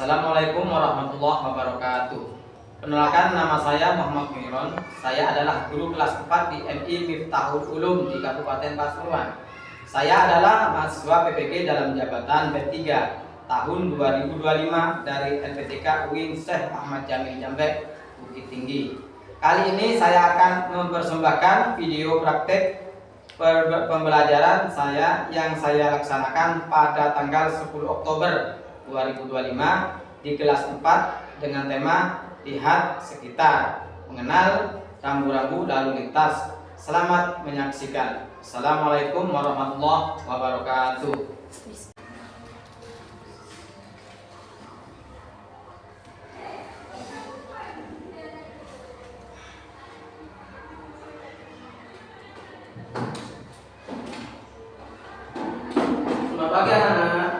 Assalamualaikum warahmatullahi wabarakatuh. Perkenalkan, nama saya Muhammad Miron. Saya adalah guru kelas 4 di MI Miftahul Ulum di Kabupaten Pasuruan. Saya adalah mahasiswa PPG dalam jabatan B3 tahun 2025 dari LPTK UIN Syekh Ahmad Jamil Jambek, Bukit Tinggi. Kali ini saya akan mempersembahkan video praktek pembelajaran saya yang saya laksanakan pada tanggal 10 Oktober 2025 di kelas 4 dengan tema Lihat Sekitar, mengenal rambu-rambu lalu lintas. Selamat menyaksikan. Assalamualaikum warahmatullahi wabarakatuh. Selamat pagi anak-anak.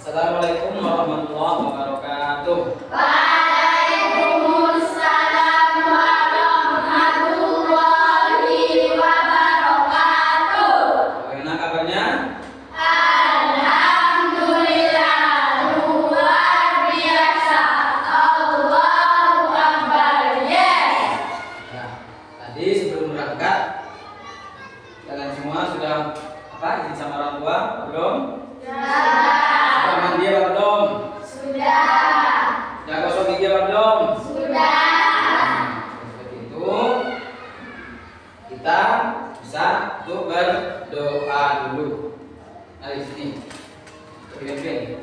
Assalamualaikum warahmatullahi wabarakatuh. Waalaikumsalam warahmatullahi wabarakatuh. Bagaimana kabarnya? Alhamdulillah, luar biasa. Allahu Akbar. Yes. Ya, tadi sebelum berangkat kalian semua sudah izin sama orang tua? Belum? Sudah mandi apa belum? Sudah. Sudah gosok gigi apa belum? Sudah. Seperti itu kita bisa untuk berdoa dulu. Nah, di sini. Pilih-pilih.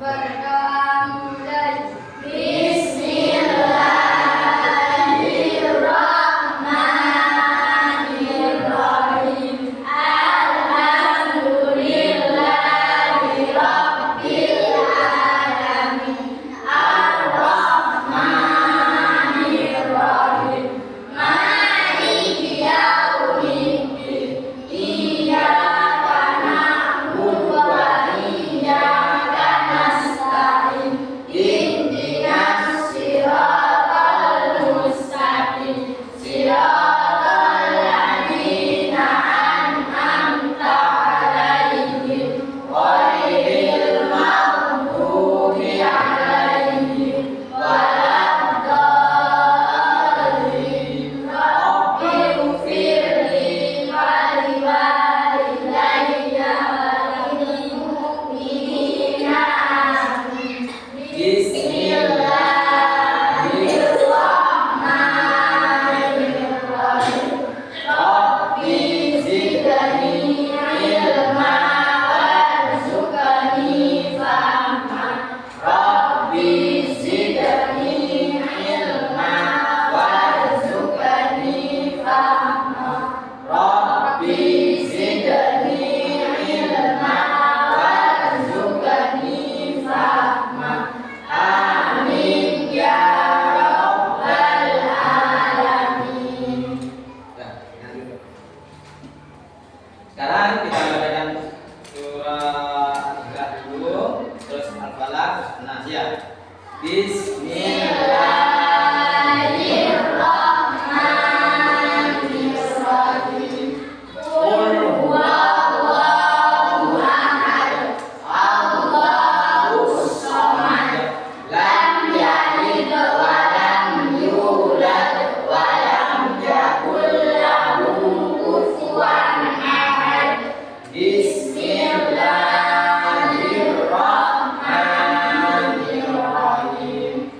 Berdoa mulai. Bismillahirrahmanirrahim. Alhamdulillahi rabbil alamin. Ar-Rahmanirrahim. Maliki yaumiddin. Iyyaka na'budu wa iyyaka nasta'in. Ihdinas siratal mustaqim. Siratal ladzina an'amta 'alaihim ghairil maghdubi 'alaihim waladdallin. Rabbighfirli wa liwalidayya wa lil mu'minina. Amin. Bismillahirrahmanirrahim. Rabbi zidni ilma warzuqni fahma. Rabbi zidni ilma warzuqni fahma. Rabbi zidni ilma warzuqni fahma. Amin ya rabbal alamin. Ya, lanjut. Sekarang kita bacakan surah Al-Ikhlas dulu, terus Al-Falaq, terus An-Nas ya. Bismillahirrahmanirrahim. Qul huwallahu ahad. Allahus samad. Lam yalid wa lam yulad wa lam yakul lahu kufuwan ahad. Bismillahirrahmanirrahim.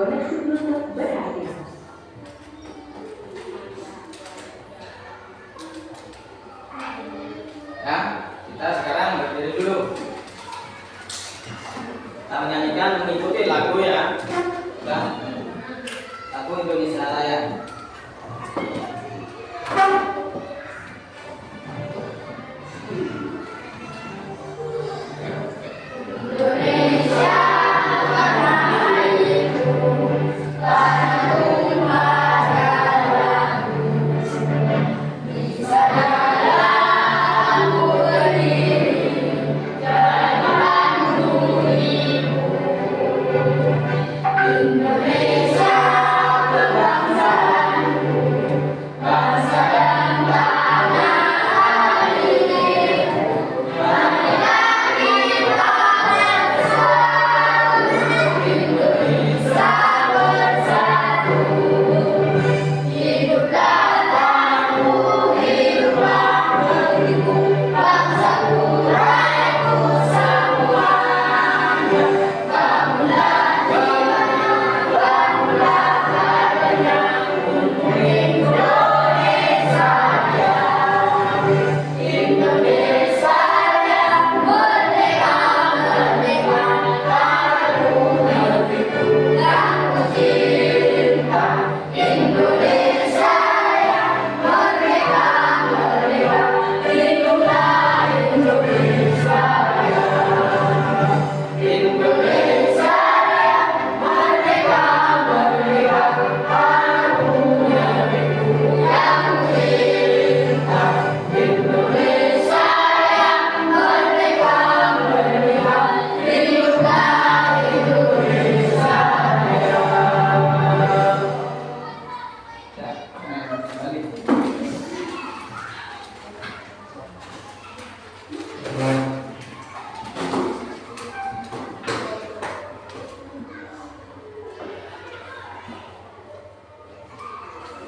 koneksi Bluetooth berhasil. Ya, kita sekarang berdiri dulu. Kita menyanyikan mengikuti lagu ya. Lagu Indonesia Raya.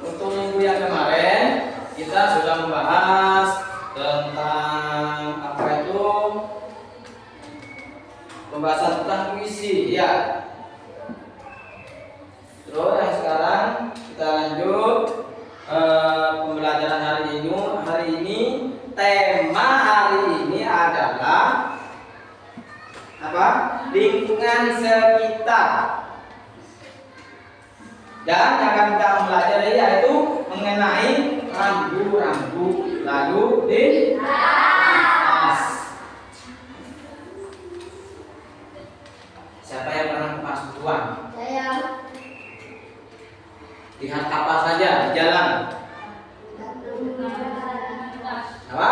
Untuk minggu yang kemarin kita sudah membahas tentang apa itu, pembahasan tentang puisi ya. Terus sekarang kita lanjut pembelajaran hari ini. Tema hari ini adalah apa? Lingkungan sekitar. Dan yang akan kita pelajari yaitu mengenai rambu-rambu lalu lintas. Siapa yang pernah ke Pasuruan? Saya. Lihat apa saja di jalan? Apa?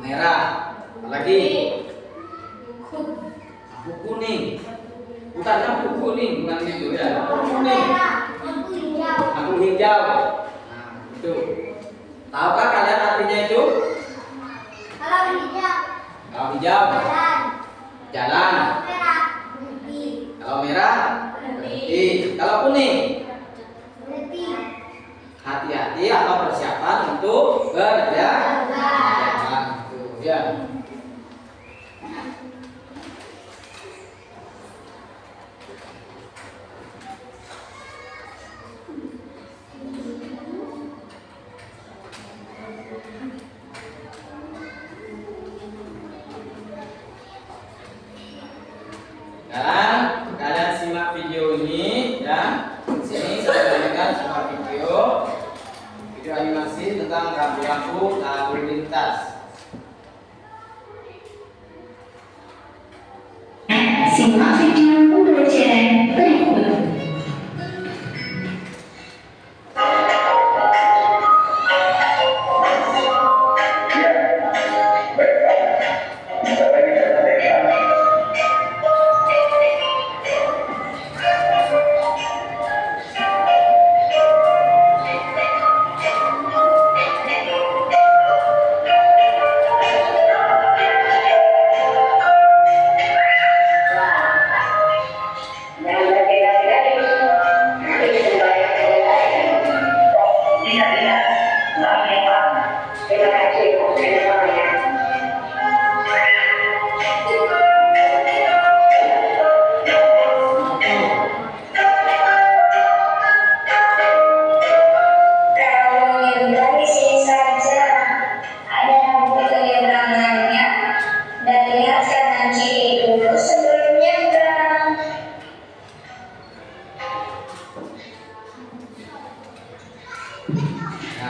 Merah. Apalagi? Lampu kuning. Bukan lampu kuning, bukan itu ya. Lampu kuning. Lampu hijau. Nah, itu. Tahukah kalian artinya itu? Kalau hijau. Kalau hijau, jalan. Merah. Berhenti. Kalau merah, berhenti. Kalau kuning, Berhenti. hati-hati atau persiapan untuk berjalan. Itu ya. Dan kalian simak video ini ya. Di sini saya berikan sebuah video animasi tentang rambu-rambu lalu lintas. Simak video pembelajaran berikut.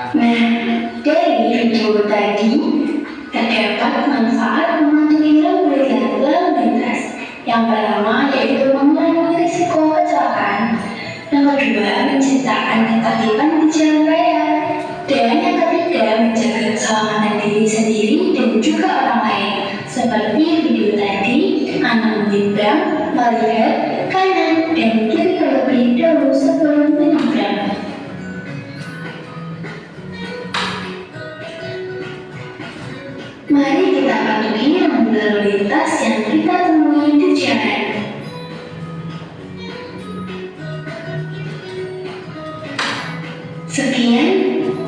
Nah, dari video tadi terdapat manfaat mematuhi lalu lintas. Yang pertama yaitu mengurangi risiko kecelakaan. Yang kedua, menciptakan ketertiban di jalan raya. Dan yang ketiga, menjaga keselamatan diri sendiri dan juga orang lain. Seperti video tadi, anak menyeberang, melihat kanan dan kiri terlebih dahulu sebelum menyeberang. Mari kita patuhi rambu lalu lintas yang kita temui di jalan. Sekian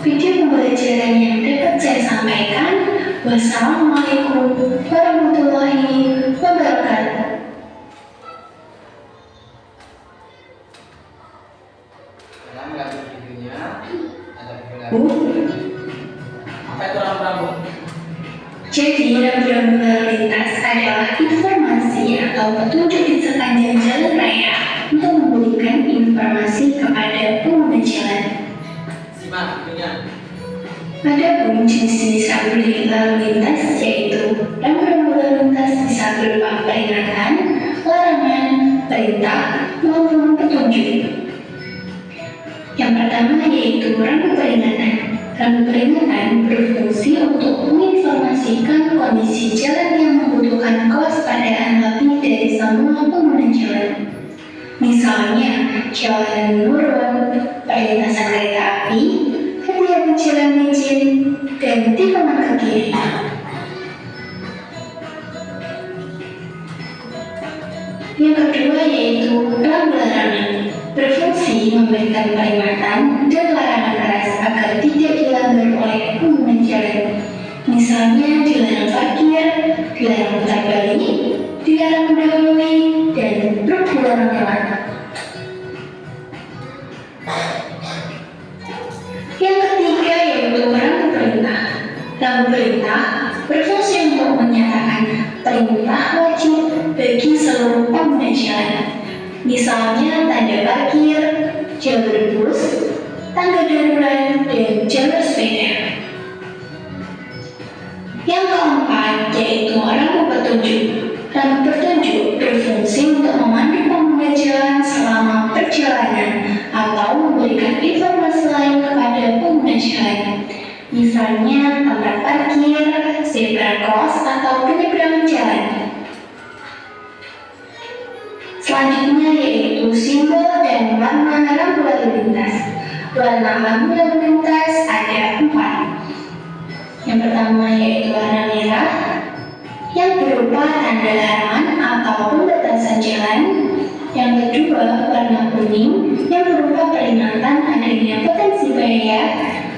video pembelajaran yang dapat saya sampaikan. Wassalamualaikum warahmatullahi wabarakatuh. Dalam lanjut videonya ada video lagi. Apa itu rambu-rambu? Jadi, rambu-rambu lalu lintas adalah informasi atau petunjuk di sepanjang jalan raya untuk memberikan informasi kepada pengguna jalan. Simak videonya. Adapun jenis-jenis rambu lalu lintas yaitu rambu-rambu lalu lintas bisa berupa peringatan, larangan, perintah, maupun petunjuk. Yang pertama yaitu rambu peringatan. Rambu peringatan berfungsi untuk menginformasikan kondisi jalan yang membutuhkan kewaspadaan lebih dari semua pengguna jalan. Misalnya, jalan menurun, perlintasan kereta api, hati-hati jalan licin, dan tikungan ke kiri. Yang kedua yaitu rambu larangan. Berfungsi memberikan peringatan dan larangan keras agar tidak dilanggar oleh pengguna jalan. Misalnya dilarang parkir, dilarang putar balik, dilarang mendahului, dan truk dilarang lewat. Yang ketiga yaitu rambu perintah. Rambu perintah berfungsi untuk menyatakan perintah wajib bagi seluruh pengguna jalan. Misalnya tanda parkir, jalur bus, tangga darurat, dan jalur sepeda. Yang keempat yaitu rambu petunjuk. Rambu petunjuk berfungsi untuk memandu pengguna jalan selama perjalanan atau memberikan informasi lain kepada pengguna jalan. Misalnya tempat parkir, zebra cross, atau penyeberangan jalan. Selanjutnya yaitu simbol dan warna rambu lalu lintas. Warna rambu lalu lintas ada 4. Yang pertama yaitu warna merah, yang berupa tanda larangan atau pembatasan jalan. Yang kedua warna kuning, yang berupa peringatan adanya potensi bahaya.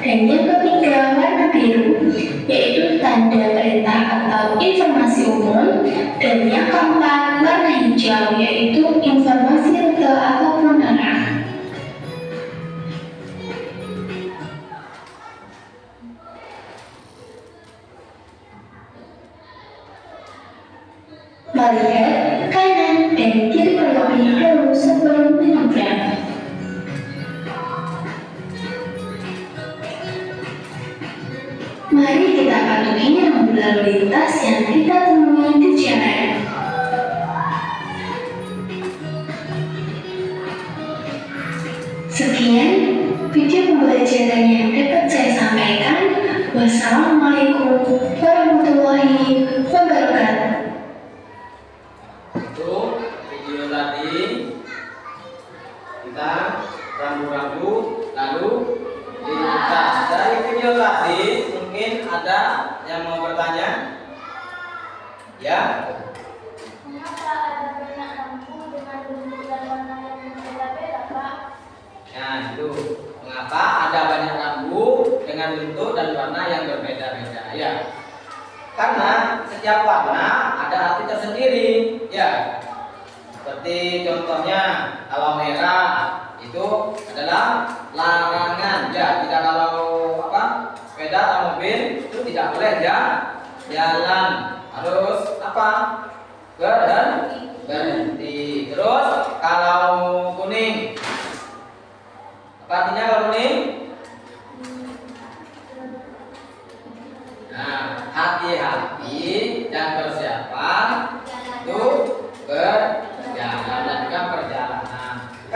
Dan yang ketiga warna biru, yaitu tanda perintah atau informasi umum. Dan yang keempat warna hijau, yaitu informasi rute ataupun arah. Melihat kanan dan kiri terlebih dahulu sebelum menyeberang. Mari kita patuhi rambu lalu lintas yang kita temui di jalan. Sekian video pembelajaran yang dapat saya sampaikan. Wassalamualaikum warahmatullahi wabarakatuh. Itu video tadi kita rambu-rambu lalu lintas. Dari video tadi mungkin ada yang mau bertanya? Ya? Mengapa ada banyak lampu dengan bentuk dan warna yang berbeda-beda, Pak? Nah itu mengapa ada banyak lampu dengan bentuk dan warna yang berbeda-beda? Ya, karena setiap warna ada arti tersendiri. Ya, seperti contohnya kalau merah itu adalah larangan. Ya, tidak kalau sepeda atau mobil itu tidak boleh ya jalan, harus berhenti. Terus kalau kuning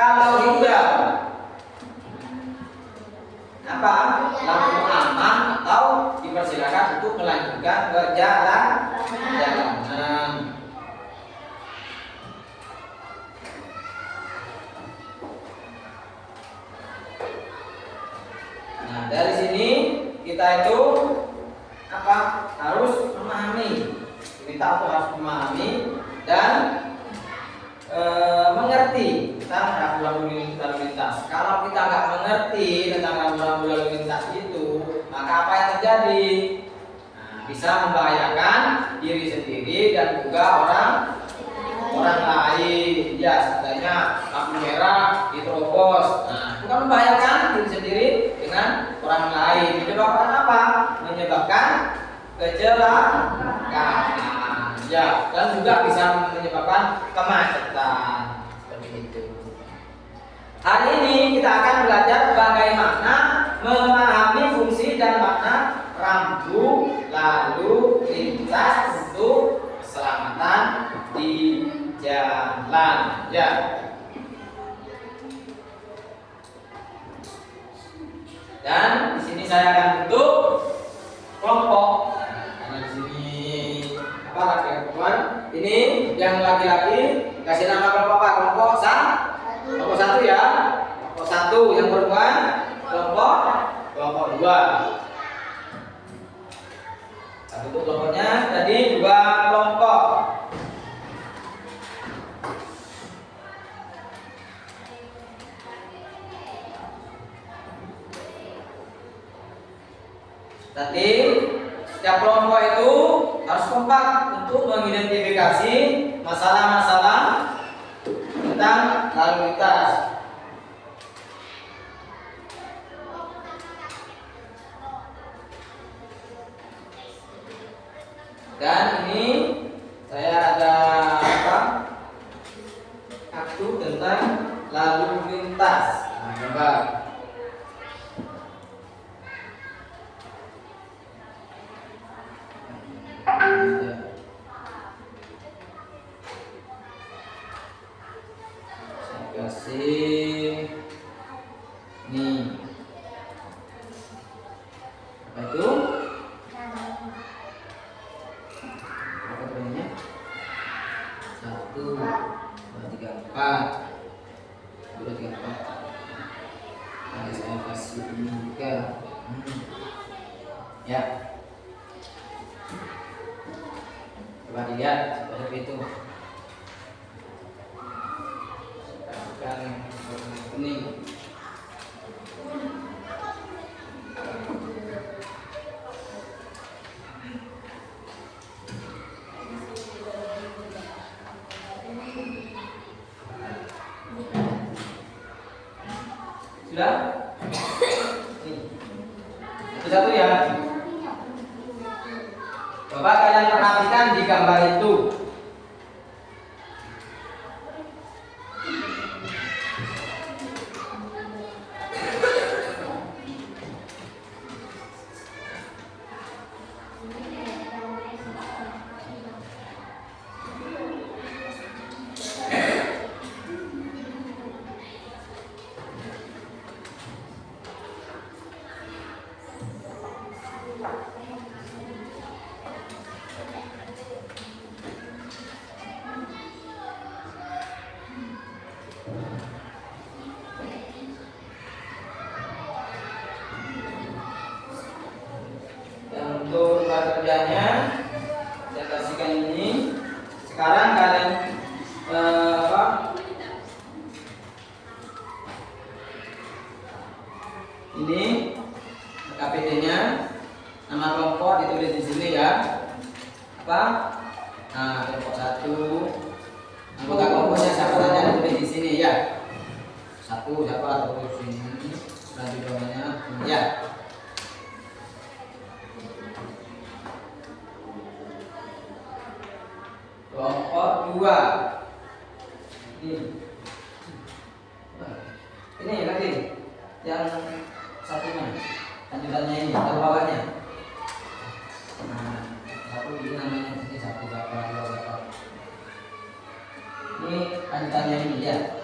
Kalau hijau apa? Lampu aman atau dipersilakan untuk melanjutkan perjalanan. Nah, dari sini kita itu apa? Harus memahami. Kita harus memahami dan mengerti tentang rambu-rambu lalu lintas. Kalau kita nggak mengerti tentang rambu-rambu lalu lintas itu, maka apa yang terjadi? Nah, bisa membahayakan diri sendiri dan juga orang lain. Ya, sebenarnya lampu merah diterobos. Nah, bukan membahayakan diri sendiri dengan orang lain. Menyebabkan apa? Menyebabkan kecelakaan. Ya, dan juga bisa menyebabkan kemacetan seperti itu. Hari ini kita akan belajar bagaimana memahami fungsi dan makna rambu lalu lintas untuk keselamatan di jalan. Ya. Dan di sini saya akan bentuk kelompok. Karena di sini laki-laki, ini yang laki-laki kasih nama kelompok apa? Kelompok satu ya. Kelompok satu, yang perempuan kelompok dua. Satu itu kelompoknya tadi dua kelompok. Tadi setiap kelompok itu harus kompak untuk mengidentifikasi masalah-masalah tentang lalu lintas. Dan ini saya ada aktu tentang lalu lintas. Nah, coba. Kasih nih apa itu? Apa poinnya? 1, 2, 3, 4. 2, 3, 4. Nah, saya kasih ini juga. Ya. Coba dilihat seperti itu. Ini sudah? Itu satu ya. Coba kalian perhatikan di gambar itu. Untuk tempat kerjanya saya kasihkan ini. Sekarang kalian ini KPT-nya, nama kelompok ditulis di sini ya. Apa? Nah, kelompok 1. Anggota kelompoknya siapa saja ditulis di sini ya. 1 siapa tulis di sini. Selanjutnya ya. Kelompok 2. Ini lagi yang satunya, lanjutannya ini, atau bawahnya. Nah, satu ini namanya ini 1 berapa, 2 berapa. Ini lanjutannya ini ya.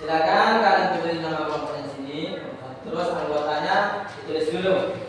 Silakan kalian tulis nama kelompoknya di sini. Terus anggotanya ditulis dulu.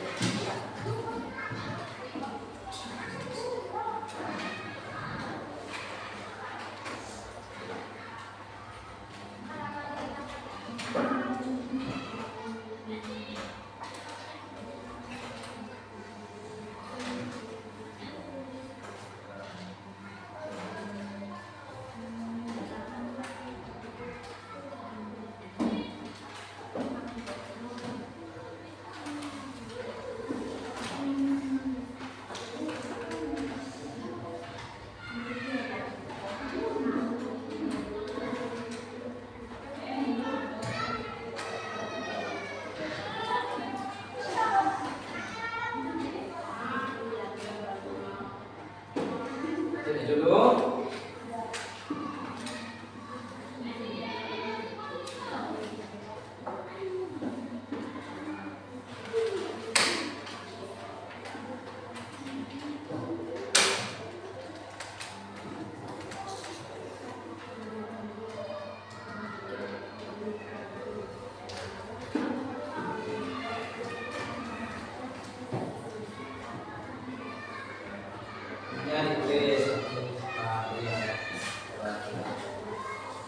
Tulis dulu. Ini ditulis.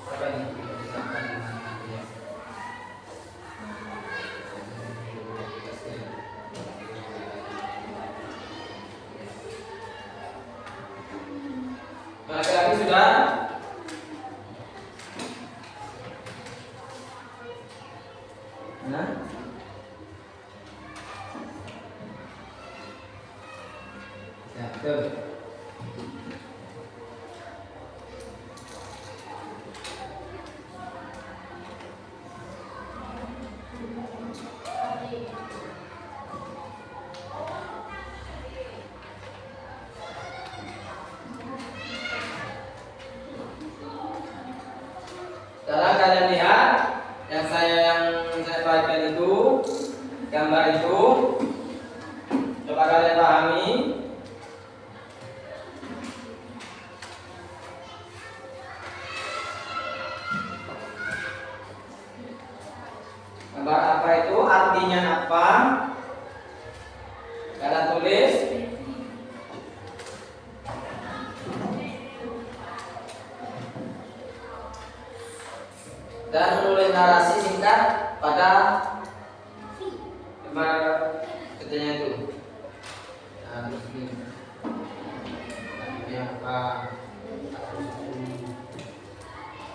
Apa ini? Laki-laki sudah? Nah. Ya, betul. Sekarang kalian lihat yang saya bagikan itu, gambar itu. Coba kalian pahami. Gambar apa itu? Artinya apa? Kalian tulis. Dan menulis narasi singkat pada gambar kerjanya itu. Nah, terus ini apa?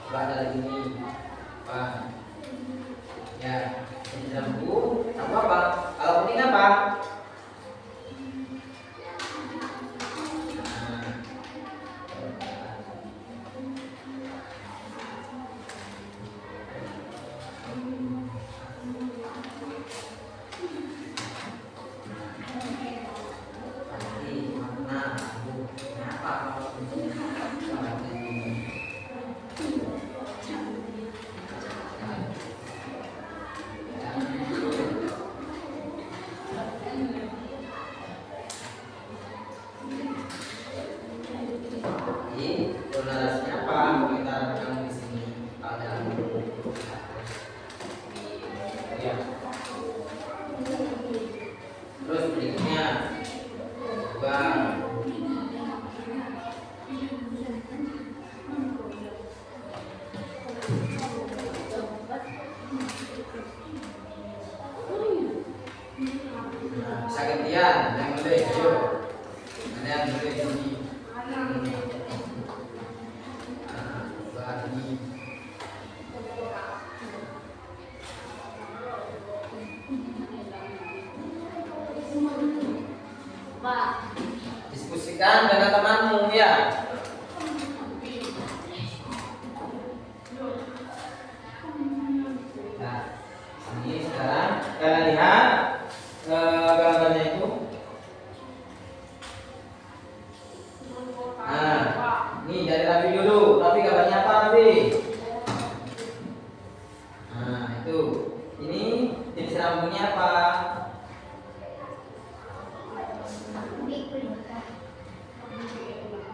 Coba ada lagi nih apa? Ya, ini dalam buku. Apa? Kalau penting apa? Narasinya apa? Kita rekam di sini pada ya. Terus berikutnya coba bisa gantian yang mulai ayo kalian mulai di sini. Diskusikan dengan temanmu ya. Nah, ini sekarang kalian lihat gambarnya itu. Nah, ini dari Raffi dulu. Raffi gambarnya apa, Raffi? Nah, itu. Ini jenis rambutnya apa?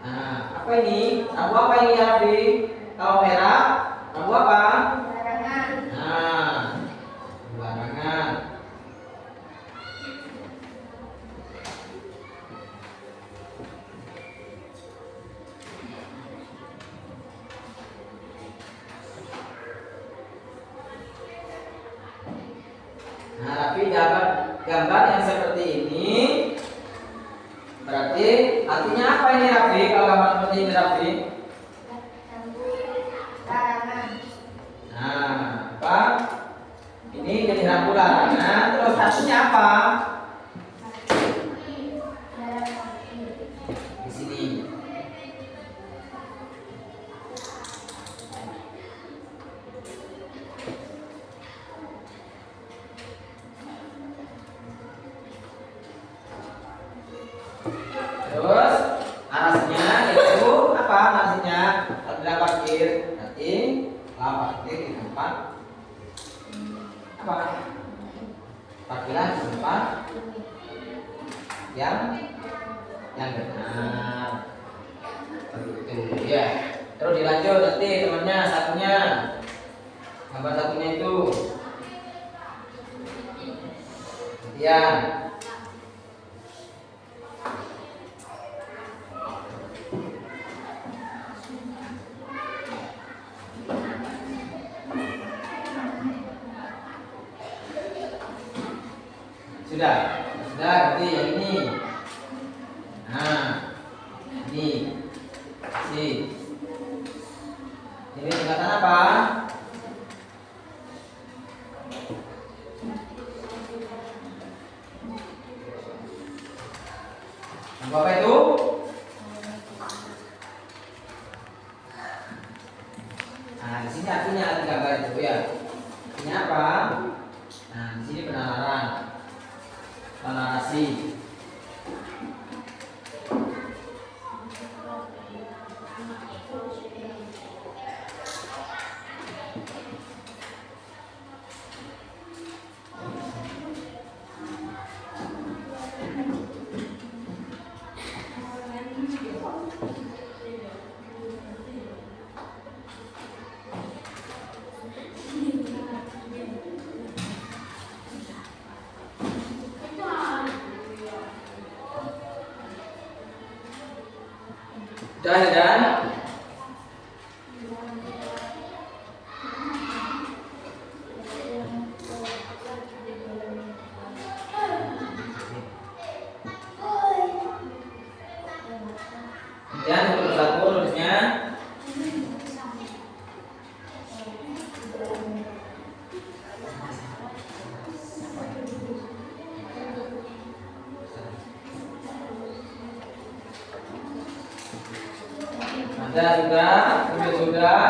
Nah, apa ini? Rambut apa ini, Raffi? Kalau merah, rambut apa? Barangan. Nah, Raffi dapat gambar yang seperti ini. Berarti artinya apa ini Raffi? Kalau gambar seperti ini Raffi? Nah, apa? Ini jadi lampu larangan. Terus artinya apa? Di sini. Terus narasinya itu apa narasinya? Bilang parkir, nanti parkir di tempat apa? Parkiran di tempat yang benar. Begitu ya. Terus dilanjut nanti temannya satunya, gambar satunya itu. Kemudian sudah ganti yang ini. Nah, ini ini tingkatan apa? Apa itu? Nah, di sini artinya ada gambar itu ya. Ini apa? Nah, di sini penalaran. Narasi. Dan untuk satu nulisnya Anda sudah, Emil sudah,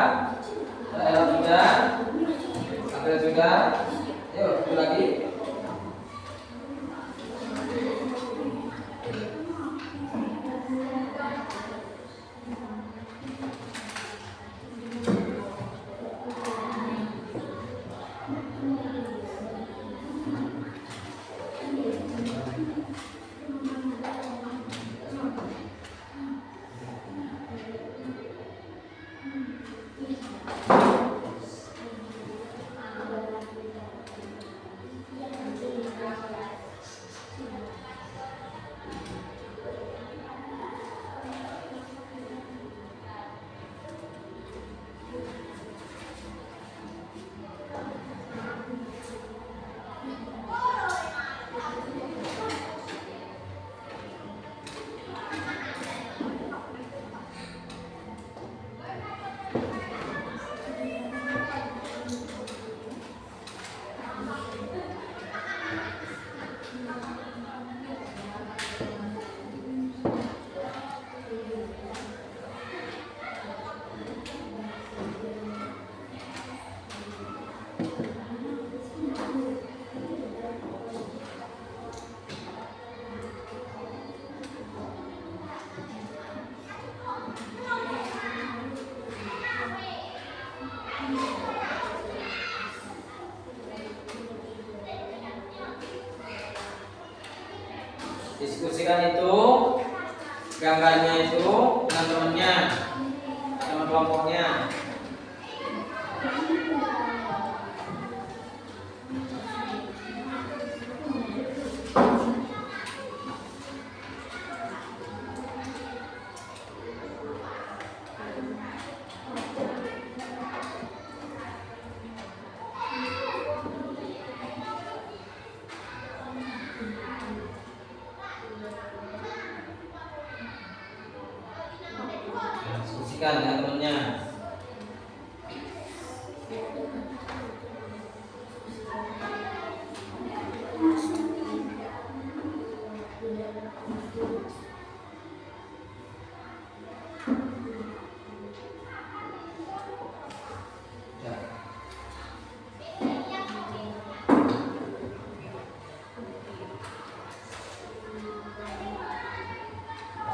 saya sudah, April sudah. Yuk, satu lagi. Diskusikan itu gambarnya itu dengan temannya, sama kelompoknya. diskusikan dengan temannya. Ya.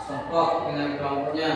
Songkok dengan kelompoknya.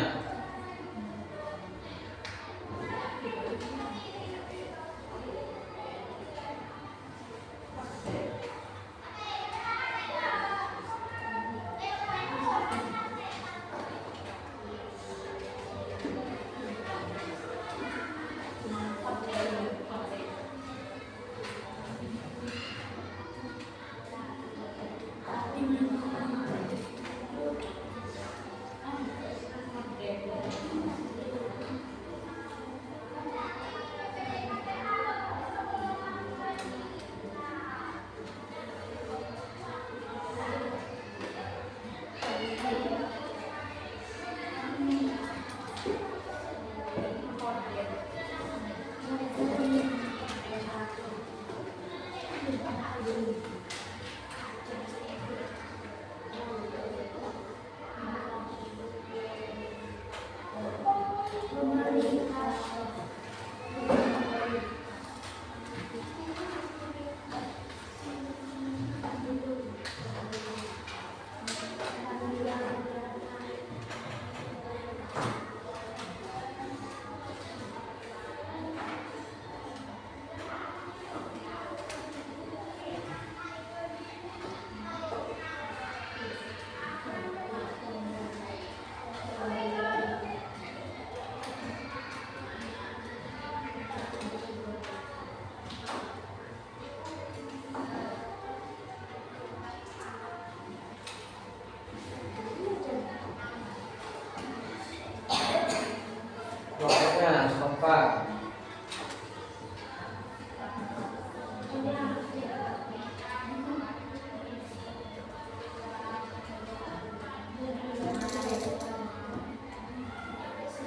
Kelompoknya kompak.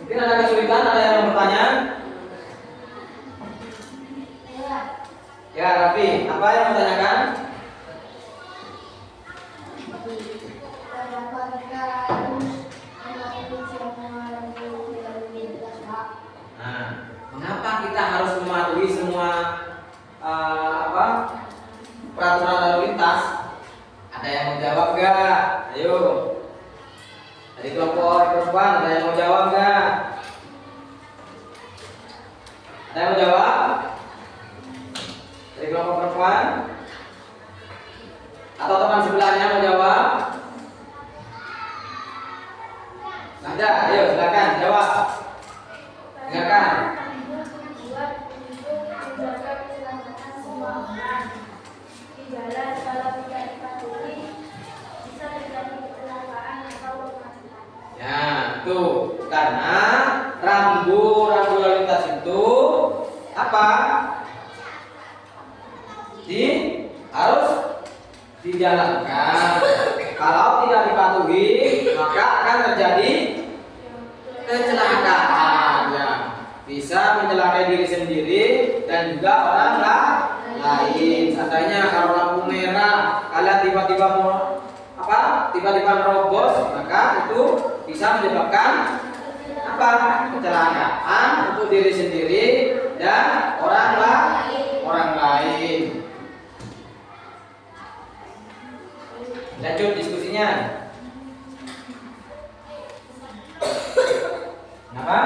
Mungkin ada kesulitan, ada yang mau bertanya? Ya, Raffi, apa yang mau tanyakan? Nah, mengapa kita harus mematuhi semua peraturan lalu lintas? Ada yang mau jawab nggak? Ayo, dari kelompok perempuan ada yang mau jawab nggak? Ada yang mau jawab? Dari kelompok perempuan? Atau teman sebelahnya mau jawab? Nah, ada, ayo silakan jawab. Silakan. Ya, itu karena rambu lalu lintas itu apa? Harus dijalankan. Kalau tidak dipatuhi, maka akan terjadi kecelakaan. Ya, bisa mencelakai diri sendiri dan juga orang lain. Seandainya kalau lampu merah, kalian tiba-tiba tiba-tiba merobos, maka itu bisa menyebabkan kecelakaan untuk diri sendiri dan orang lain. Lanjut diskusinya. Kenapa?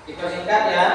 Dipersingkat ya.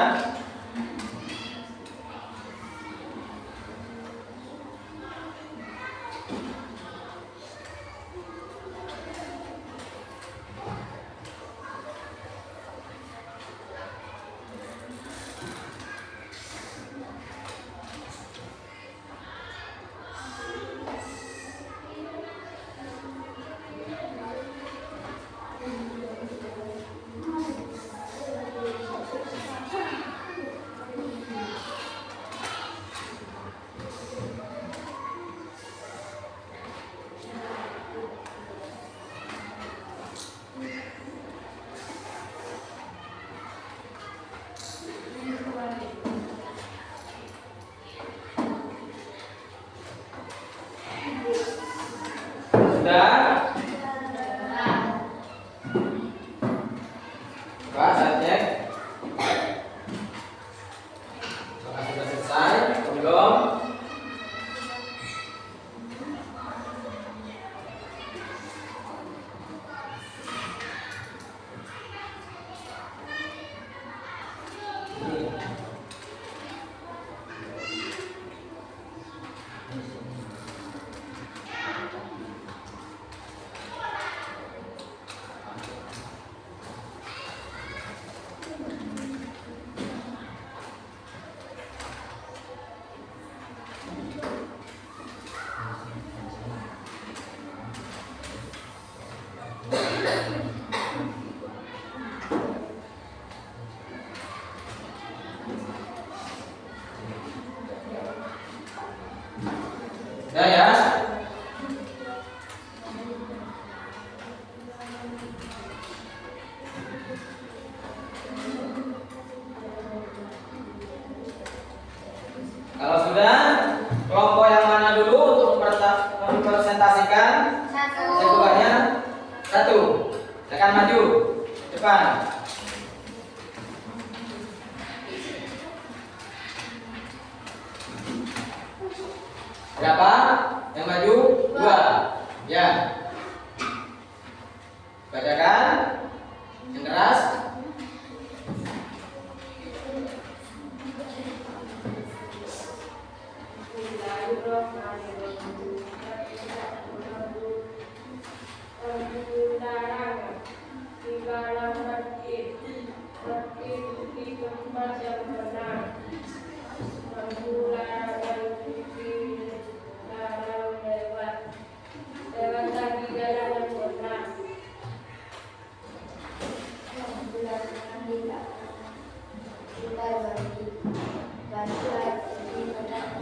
Sudah? Coba saya cek. Apakah sudah selesai? Belum? Sudah ya? Kalau sudah, kelompok yang mana dulu untuk mempresentasikan? Jagoannya satu. Silakan maju depan. Berapa? Yang maju? Dua. Ya. Bacakan. Yang keras.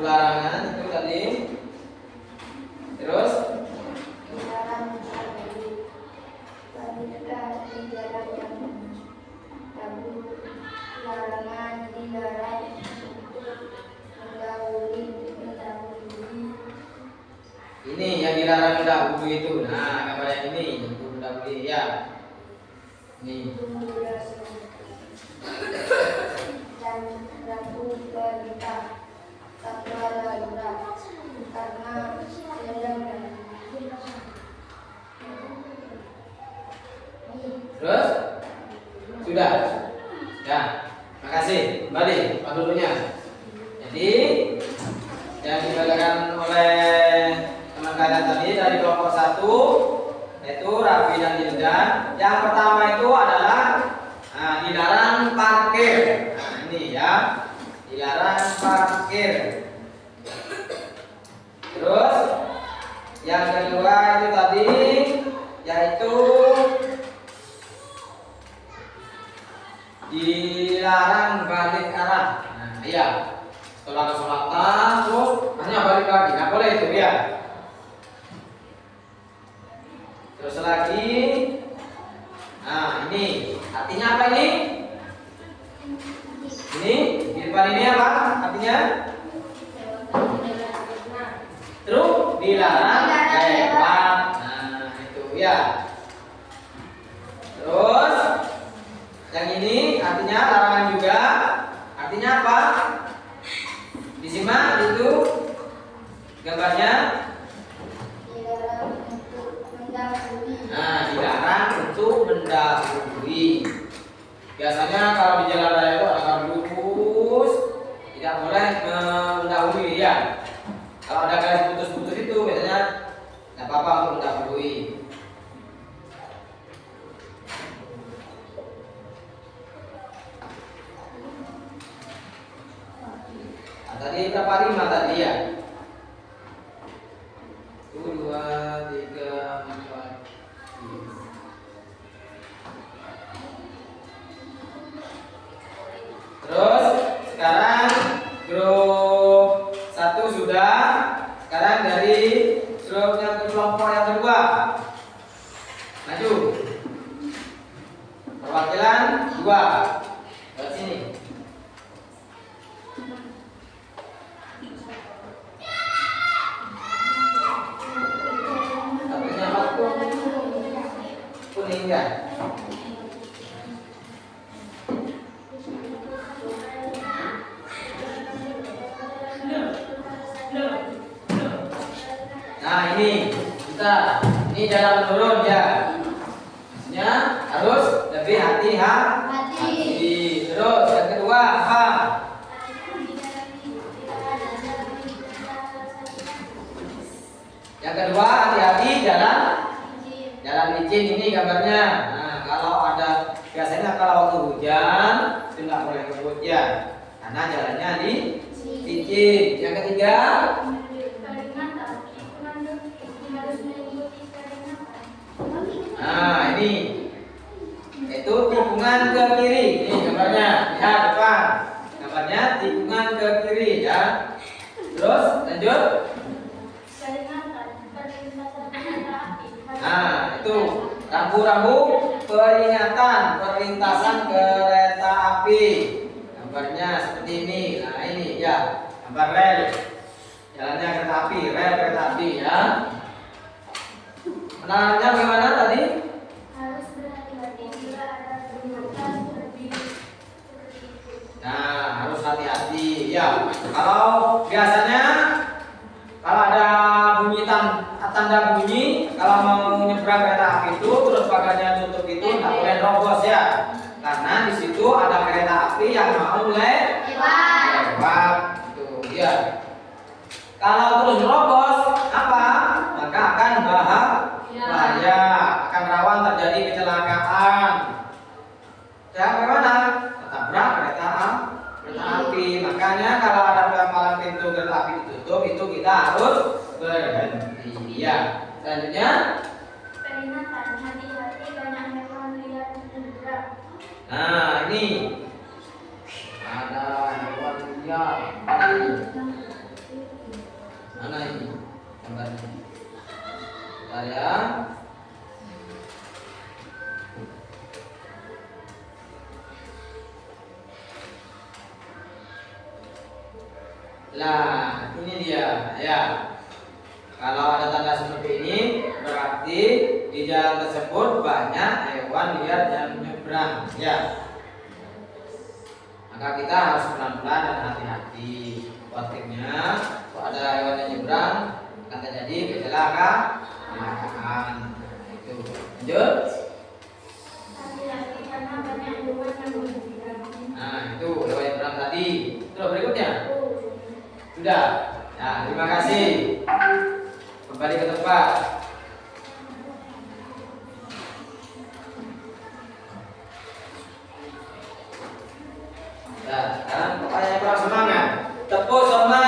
Larangan itu tadi. Terus ini yang dilarang mendahului itu. Nah, gambar yang ini yang mendahului ya. Ini. Terus? Sudah? Ya, makasih. Kembali panduannya. Jadi yang dibacakan oleh teman kalian tadi dari kelompok 1 yaitu Rafi dan Linda. Yang pertama itu adalah dilarang parkir. Nah, ini ya, dilarang parkir. Terus yang kedua itu tadi yaitu dilarang balik arah. Nah, iya. Setelah kesolatan terus hanya balik lagi. Nggak boleh itu ya. Terus lagi. Nah, ini artinya apa ini? Ini di depan ini apa? Artinya terus dilarang lewat. Nah, itu ya. Terus yang ini artinya larangan juga. Artinya apa? Disimak itu gambarnya. Nah, dilarang untuk mendahului. Biasanya kalau di jalan raya itu ada garis lurus, tidak boleh mendahului ya. Kalau ada garis putus-putus itu biasanya tidak apa-apa untuk mendahului. Nah, tadi berapa 5 tadi ya? 1, 2, 3, 4, 5. Terus sekarang grup 1 sudah. Sekarang dari grup yang kelompok yang kedua. Maju. Perwakilan 2. Ke sini. Tabelnya apa tuh? Kuning ya? Nah ini ini jalan menurun ya. Maksudnya harus lebih hati-hati. Terus yang kedua apa? Yang kedua hati-hati jalan licin ini gambarnya. Nah kalau ada biasanya kalau waktu hujan itu nggak boleh ngebut ya, karena jalannya licin. Yang ketiga nah ini itu tikungan ke kiri. Ini gambarnya, lihat depan. Gambarnya tikungan ke kiri ya. Terus lanjut. Nah itu rambu-rambu peringatan perlintasan kereta api. Gambarnya seperti ini. Nah ini ya gambar rel. Jalannya kereta api, rel kereta api ya. Penanganannya bagaimana tadi? Harus berhati-hati bila ada penyebab lebih seperti itu. Nah, harus hati-hati. Ya, kalau biasanya kalau ada bunyi tanda bunyi, kalau mau nyebrang kereta api itu terus pagarnya tutup itu nggak boleh nerobos ya. Karena di situ ada kereta api yang mau lewat. Tuh, ya. Kalau terus nerobos apa? Maka akan bahaya, akan rawan terjadi kecelakaan. Ya, bagaimana? Tertabrak kereta api. Makanya kalau ada palang pintu kereta api ditutup, itu kita harus berhenti. Ya. Selanjutnya, Peringatan, hati-hati banyak hewan liar menyeberang. nah ini ada hewan liar. Mana ini gambarnya? Bentar ya. Nah, ini dia ya. Kalau ada tanda seperti ini berarti di jalan tersebut banyak hewan liar yang menyeberang ya. Maka kita harus pelan-pelan dan hati-hati. Khawatirnya kalau ada hewan yang nyebrang akan terjadi kecelakaan. Itu. Lanjut. Hati-hati karena banyak hewan yang menyeberang. Nah, itu hewan yang nyebrang tadi. Terus berikutnya. Sudah. Nah, terima kasih. Kembali ke tempat. Nah, sekarang pertanyaan kurang semangat. Tepuk semangat.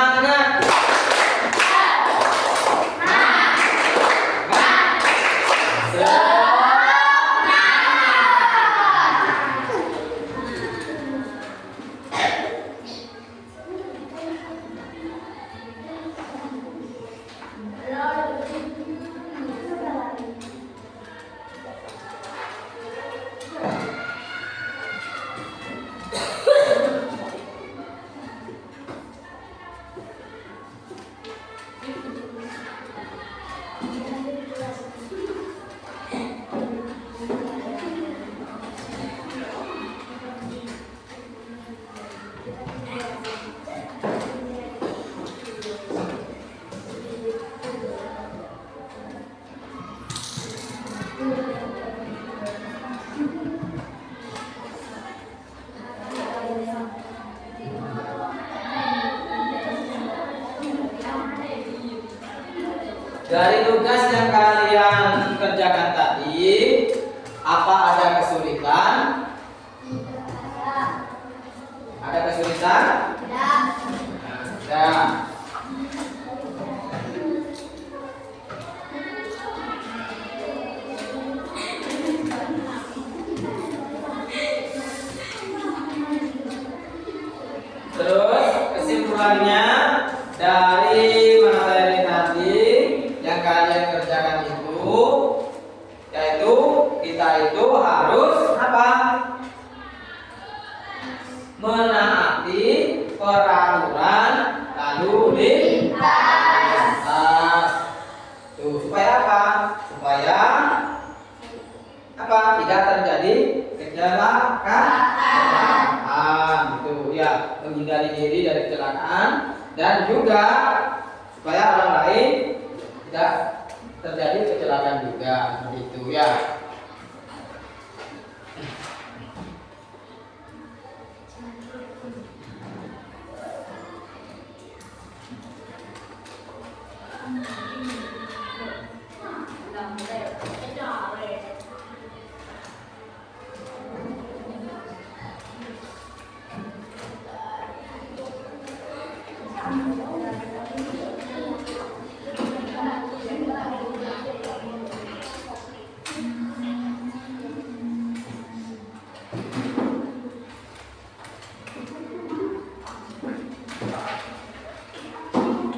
Dari tugas yang kalian kerjakan tadi, apa ada kesulitan? Ada kesulitan? Ada. Terus kesimpulannya dari materi tadi yang kalian kerjakan itu, yaitu kita itu harus apa? Menaati peraturan lalu lintas. Tuh, supaya apa? Supaya apa? Tidak terjadi kecelakaan. Gitu ya, menghindari diri dari kecelakaan dan juga supaya orang lain tidak terjadi kecelakaan juga. Begitu ya.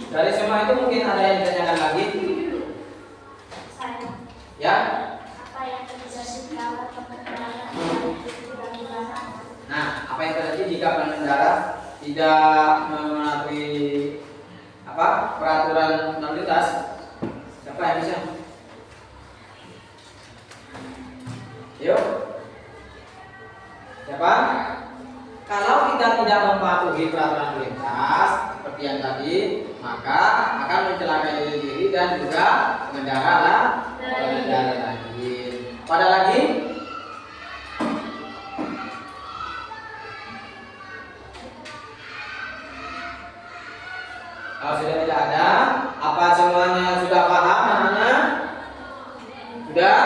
Dari semua itu mungkin ada yang ditanyakan lagi? Ya? Apa yang terjadi kalau pengendara tidak dilarang? Nah, apa yang terjadi jika pengendara tidak mematuhi apa peraturan lalu lintas? Siapa yang bisa? Yuk. Siapa? Kalau kita tidak mematuhi peraturan lalu lintas seperti yang tadi, maka akan mencelakai diri sendiri dan juga pengendara lain. Pada lagi? Kalau sudah tidak ada, apa semuanya sudah paham namanya? Sudah?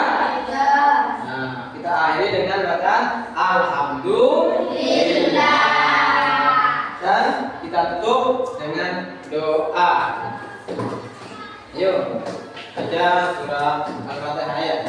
Nah, kita akhiri dengan bacaan Alhamdulillah. Dan kita tutup dengan doa. Yuk, baca surah Al-Fatihah ya.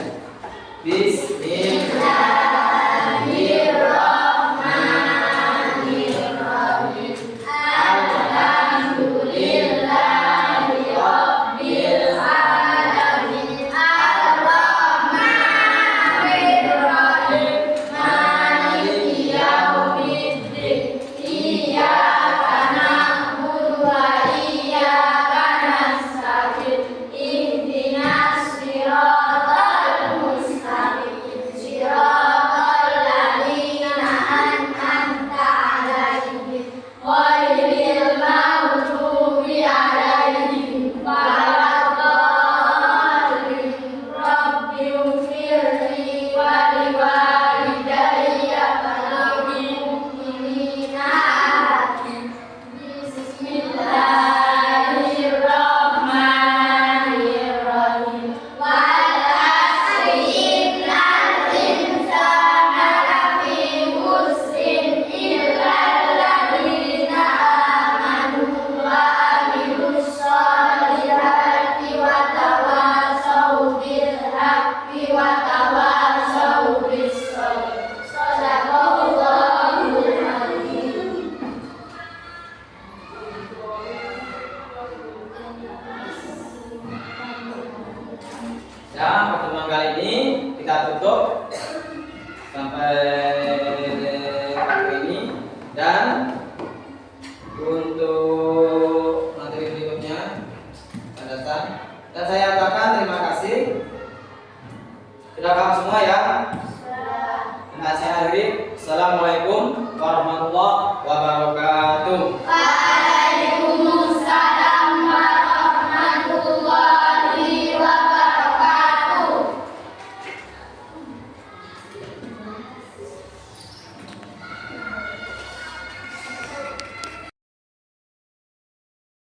Bismillahirrahmanirrahim. Alhamdulillahirabbil alamin. Arrahmanirrahim. Maliki yaumiddin. Iyyaka na'budu wa iyyaka nasta'in. Ihdinas siratal mustaqim. Siratal ladzina an'amta 'alaihim ghairil maghdubi 'alaihim waladdallin. Rabbighfirli wa liwalidayya wa lil mu'minina. Bismillahirrahmanirrahim. Wal 'asri innal insana lafi khusrin illal ladzina amanu wa 'amilus sholihati wa tawassaw bil haqqi wa tawassaw bis sabr. Shadaqallahul azim. Ya, pertemuan kali ini kita tutup sampai ini, dan untuk materi berikutnya akan datang. Dan saya katakan terima kasih. Sudah paham semua ya? Dan saya akhiri. Assalamualaikum warahmatullahi wabarakatuh.